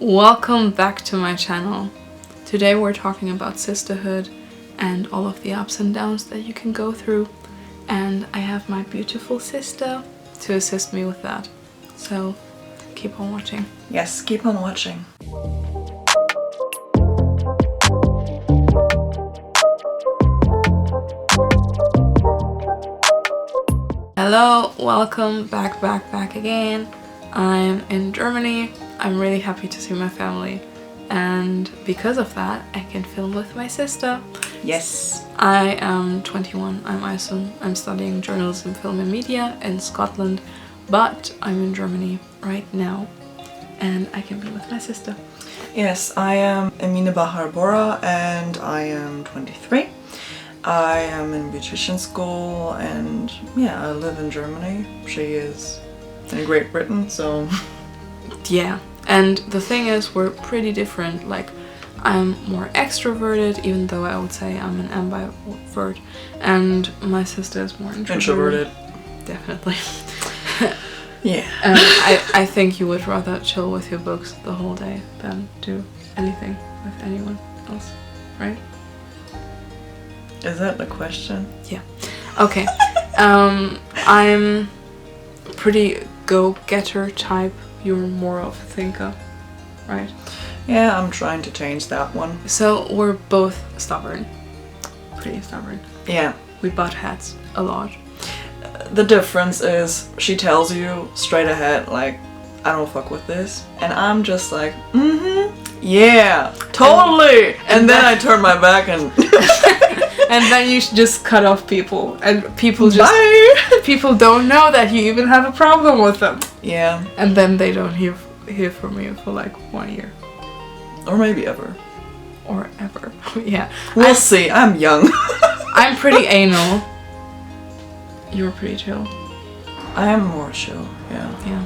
Welcome back to my channel. Today we're talking about sisterhood and all of the ups and downs that you can go through, and I have my beautiful sister to assist me with that. So keep on watching. Yes, keep on watching. Hello, welcome back again. I'm in Germany. I'm really happy to see my family, and because of that I can film with my sister. Yes. I am 21. I'm Iceland. I'm studying journalism, film and media in Scotland, but I'm in Germany right now and I can be with my sister. Yes, I am Emine Bahar Bora and I am 23. I am in beautician school and I live in Germany. She is in Great Britain, so... Yeah, and the thing is, we're pretty different. Like, I'm more extroverted, even though I would say I'm an ambivert, and my sister is more introverted. Definitely. Yeah. And I think you would rather chill with your books the whole day than do anything with anyone else, right? Is that the question? Yeah. Okay. I'm pretty go-getter type. You're more of a thinker, right? Yeah, I'm trying to change that one. So we're both stubborn. Pretty stubborn. Yeah. We butt heads a lot. The difference is she tells you straight ahead, like, I don't fuck with this. And I'm just like, yeah, totally. And then I turn my back and... And then you just cut off people. And people just... Bye! People don't know that you even have a problem with them. Yeah. And then they don't hear from you for like 1 year. Or maybe ever. Or ever. Yeah. We'll see. I'm young. I'm pretty anal. You're pretty chill. I am more chill, yeah. Yeah.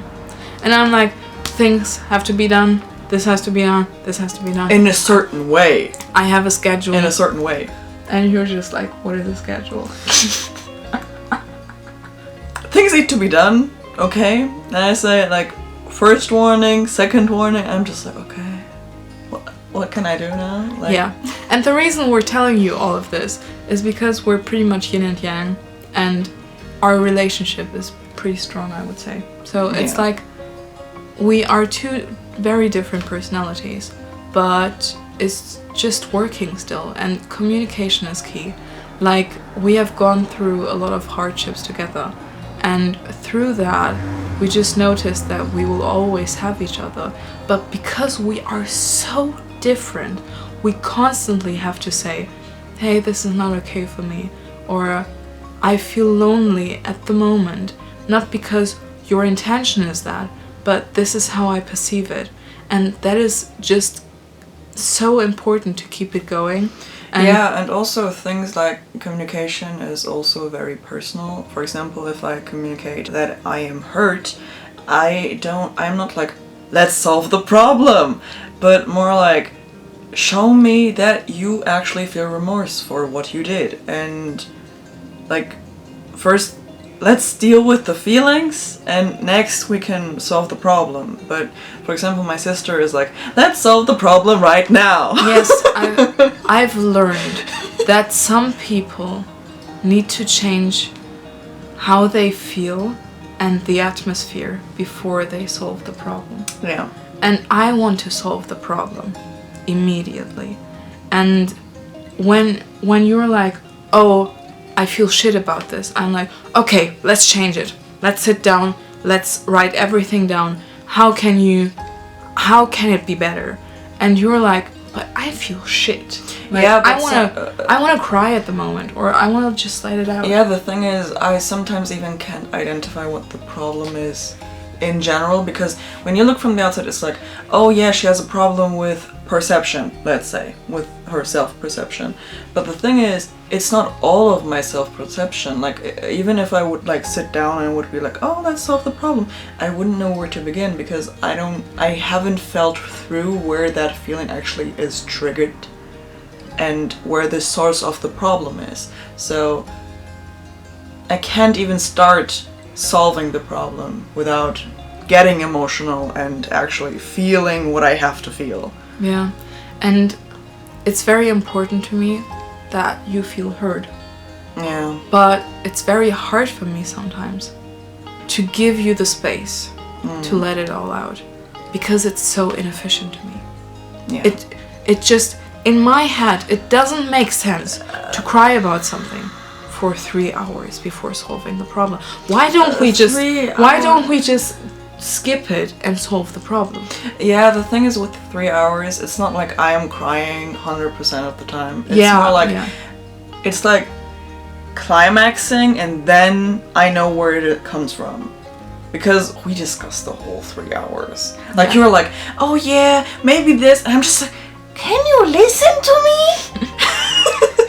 And I'm like, things have to be done. This has to be done. This has to be done. In a certain way. I have a schedule. In a certain way. And you're just like, what is the schedule? Things need to be done, okay? And I say, like, first warning, second warning. I'm just like, okay. What can I do now? Like, yeah. And the reason we're telling you all of this is because we're pretty much yin and yang. And our relationship is pretty strong, I would say. So it's like we are two very different personalities, but it's just working still, and communication is key. Like, we have gone through a lot of hardships together, and through that we just noticed that we will always have each other, but because we are so different, we constantly have to say, hey, this is not okay for me, or I feel lonely at the moment, not because your intention is that, but this is how I perceive it. And that is just so important to keep it going. And also things like communication is also very personal. For example, if I communicate that I am hurt, I'm not like, let's solve the problem, but more like, show me that you actually feel remorse for what you did. And like, first let's deal with the feelings and next we can solve the problem. But for example, my sister is like, let's solve the problem right now. Yes, I've learned that some people need to change how they feel and the atmosphere before they solve the problem. Yeah. And I want to solve the problem immediately. And when you're like, oh, I feel shit about this, I'm like, okay, let's change it. Let's sit down. Let's write everything down. How can it be better? And you're like, but I feel shit. Like, yeah, I wanna cry at the moment, or I wanna just let it out. Yeah, the thing is, I sometimes even can't identify what the problem is in general, because when you look from the outside, it's like, oh yeah, she has a problem with perception, let's say, with her self-perception. But the thing is, it's not all of my self-perception. Like, even if I would like sit down and would be like, oh, let's solve the problem, I wouldn't know where to begin, because I haven't felt through where that feeling actually is triggered and where the source of the problem is. So I can't even start solving the problem without getting emotional and actually feeling what I have to feel. Yeah. And it's very important to me that you feel heard. Yeah. But it's very hard for me sometimes to give you the space to let it all out, because it's so inefficient to me. Yeah. It just, in my head, it doesn't make sense to cry about something for 3 hours before solving the problem. Why don't we just skip it and solve the problem? Yeah, the thing is with 3 hours, it's not like I am crying 100% of the time. It's more like it's like climaxing and then I know where it comes from. Because we discussed the whole 3 hours. Like you were like, oh yeah, maybe this, and I'm just like, can you listen to me?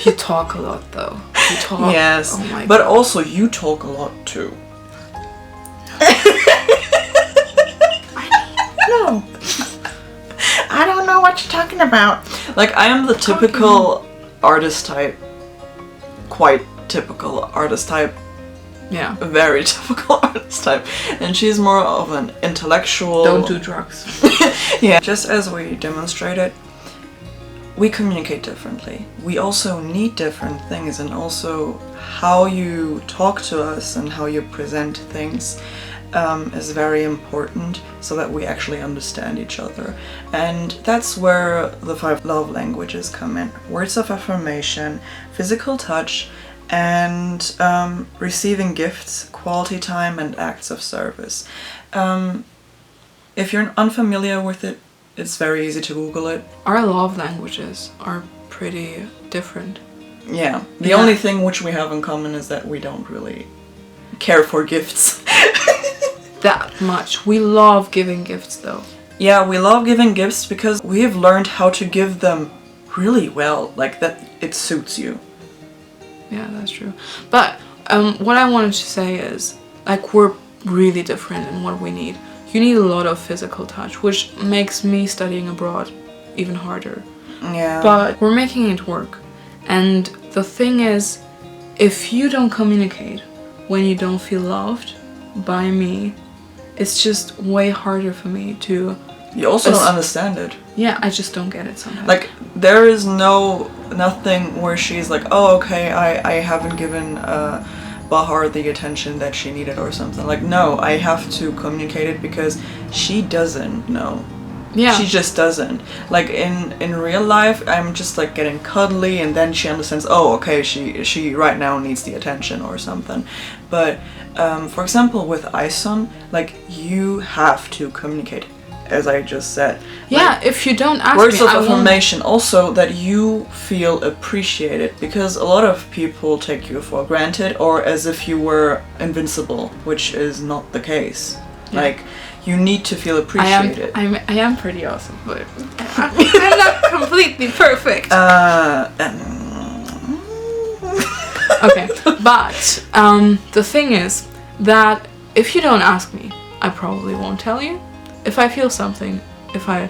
You talk a lot though. You talk. Yes, oh my but God. also you talk a lot too. No. I don't know what you're talking about. Like I am the typical artist type. Quite typical artist type. Yeah. A very typical artist type. And she's more of an intellectual. Don't do drugs. Yeah. Just as we demonstrated, we communicate differently. We also need different things, and also how you talk to us and how you present things is very important so that we actually understand each other. And that's where the 5 love languages come in. Words of affirmation, physical touch, and receiving gifts, quality time, and acts of service. If you're unfamiliar with it, it's very easy to Google it. Our love languages are pretty different. Yeah. The only thing which we have in common is that we don't really care for gifts. That much. We love giving gifts though. Yeah, we love giving gifts because we've learned how to give them really well. Like that it suits you. Yeah, that's true. But what I wanted to say is, like, we're really different in what we need. You need a lot of physical touch, which makes me studying abroad even harder. Yeah. But we're making it work. And the thing is, if you don't communicate when you don't feel loved by me, it's just way harder for me to... You also don't understand it. Yeah, I just don't get it sometimes. Like, there is nothing where she's like, oh, okay, I haven't given Bahar the attention that she needed or something. Like, no, I have to communicate it because she doesn't know. Yeah. She just doesn't. Like, in real life, I'm just, like, getting cuddly, and then she understands, oh, okay, she right now needs the attention or something. But, for example, with Ison, like, you have to communicate, as I just said. Yeah, like, if you don't ask words me, of affirmation, also that you feel appreciated, because a lot of people take you for granted or as if you were invincible, which is not the case. Yeah. Like, you need to feel appreciated. I am pretty awesome, but I'm not completely perfect. Okay, but the thing is that if you don't ask me, I probably won't tell you. If I feel something, if I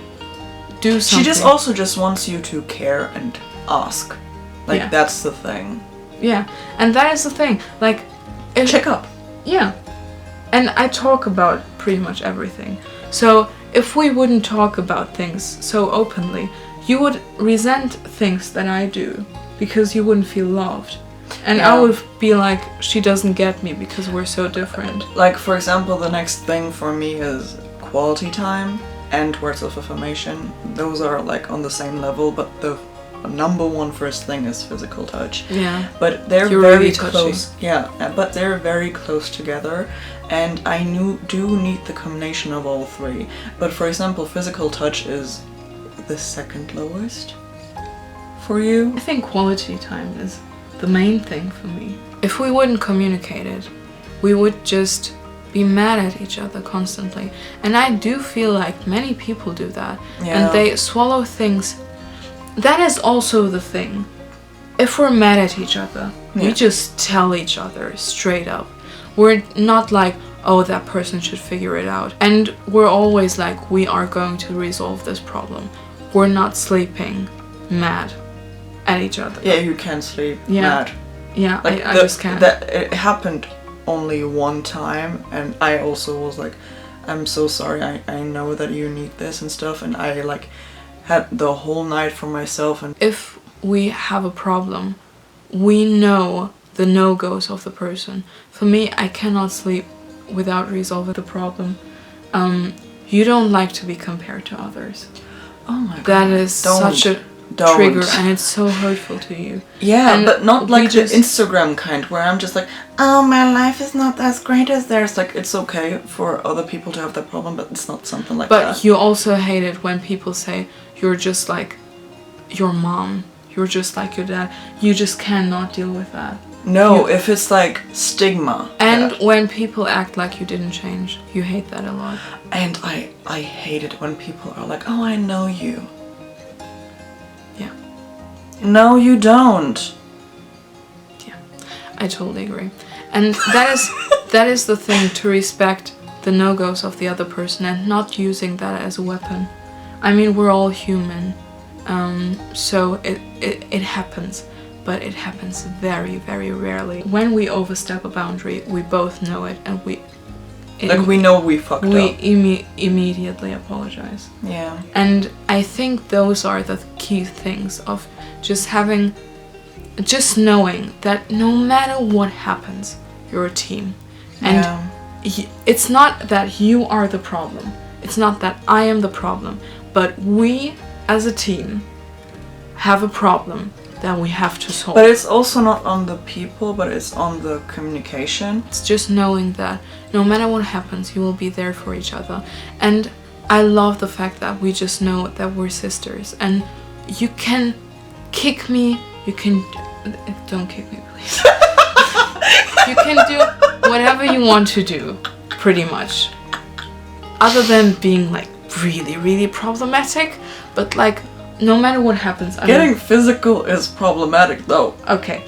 do something. She also just wants you to care and ask. Like, that's the thing. Yeah, and that is the thing. Like, check up. Yeah. And I talk about pretty much everything. So if we wouldn't talk about things so openly, you would resent things that I do because you wouldn't feel loved. And I would be like, she doesn't get me because we're so different. Like, for example, the next thing for me is quality time and words of affirmation. Those are like on the same level, but the number one first thing is physical touch. Yeah. But they're You're very really close. Yeah, but they're very close together, and I do need the combination of all three. But for example, physical touch is the second lowest for you. I think quality time is the main thing for me. If we wouldn't communicate it, we would just be mad at each other constantly. And I do feel like many people do that. Yeah. And they swallow things. That is also the thing. If we're mad at each other, we just tell each other straight up. We're not like, oh, that person should figure it out. And we're always like, we are going to resolve this problem. We're not sleeping mad at each other. Yeah, you can't sleep mad. Yeah, Like I just can't. It happened only one time, and I also was like, I'm so sorry, I know that you need this and stuff, and I like had the whole night for myself. And if we have a problem, we know the no-goes of the person. For me, I cannot sleep without resolving the problem. You don't like to be compared to others. oh my god, That is such a don't. trigger, and it's so hurtful to you. Yeah, And but not we like just- the Instagram kind where I'm just like, oh, my life is not as great as theirs. Like, it's okay for other people to have that problem, but it's not something like But that. you also hate it when people say you're just like your mom, you're just like your dad. You just cannot deal with that. No, if it's like stigma. And that- when people act like you didn't change, you hate that a lot. and I hate it when people are like, oh, I know you. Yeah. No, you don't. I totally agree. And that is the thing, to respect the no-goes of the other person and not using that as a weapon. I mean, we're all human. So it happens, but it happens very, very rarely. When we overstep a boundary, we both know it, and we know we fucked up. immediately apologize. Yeah. And I think those are the key things of just knowing that no matter what happens, you're a team. And it's not that you are the problem. It's not that I am the problem. But we, as a team, have a problem that we have to solve. But it's also not on the people, but it's on the communication. It's just knowing that no matter what happens, you will be there for each other. And I love the fact that we just know that we're sisters. And you can kick me, you can... Don't kick me, please. You can do whatever you want to do, pretty much. Other than being like really, really problematic. But like, no matter what happens... Getting physical is problematic though. Okay.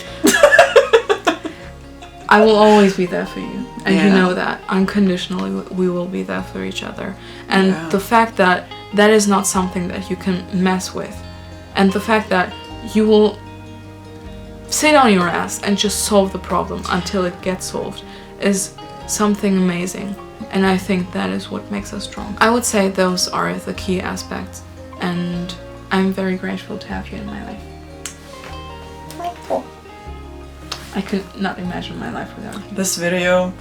I will always be there for you. And you know that. Unconditionally, we will be there for each other. And the fact that that is not something that you can mess with. And the fact that you will sit on your ass and just solve the problem until it gets solved is something amazing. And I think that is what makes us strong. I would say those are the key aspects. And I'm very grateful to have you in my life. I could not imagine my life without you. This video,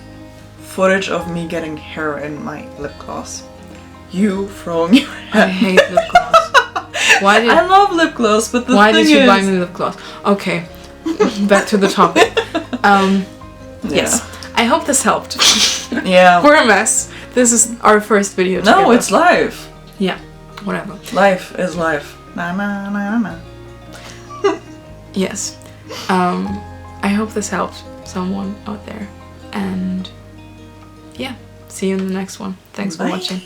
footage of me getting hair in my lip gloss. You throwing your I head. hate lip gloss. Why I love lip gloss, but the why thing did you is... buy me lip gloss? Okay, back to the topic. Yes, I hope this helped. Yeah. We're a mess. This is our first video together. No, it's life. Yeah, whatever. Life is life. Na na na na. Yes. I hope this helped someone out there. And yeah, see you in the next one. Thanks for Bye. watching.